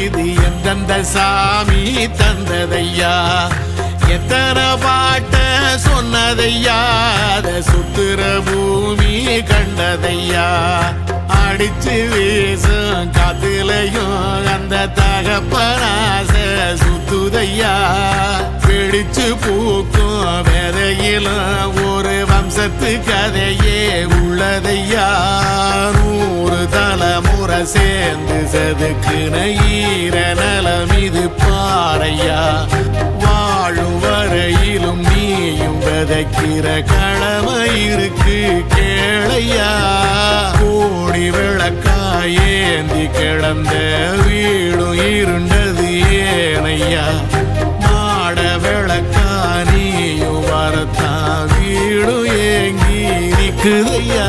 இது எந்தெந்த சாமி தந்ததையா எத்தனை பாட்ட சொன்னதையா அத சுத்துற பூமி கண்டதையா அடிச்சு வீசும் காத்துலையும் அந்த தகப்பனாச சுத்துதையா பிடிச்சு பூக்கும் விதையிலும் ஒரு வம்சத்து கதையே உள்ளதையா 100 தலைமுறை சேர்ந்து செதுக்குன ஈர நலம் இது பாறையா வாழும் வரையிலும் நீயும் விதைக்கிற கடமை இருக்கு கேளையா கோடி விளக்காயேந்தி கிடந்த வீடும் இருண்டது ஏனையா மாட விளக்கா நீயும் வரத்தான் வீடும் ஏங்கி நிக்குதையா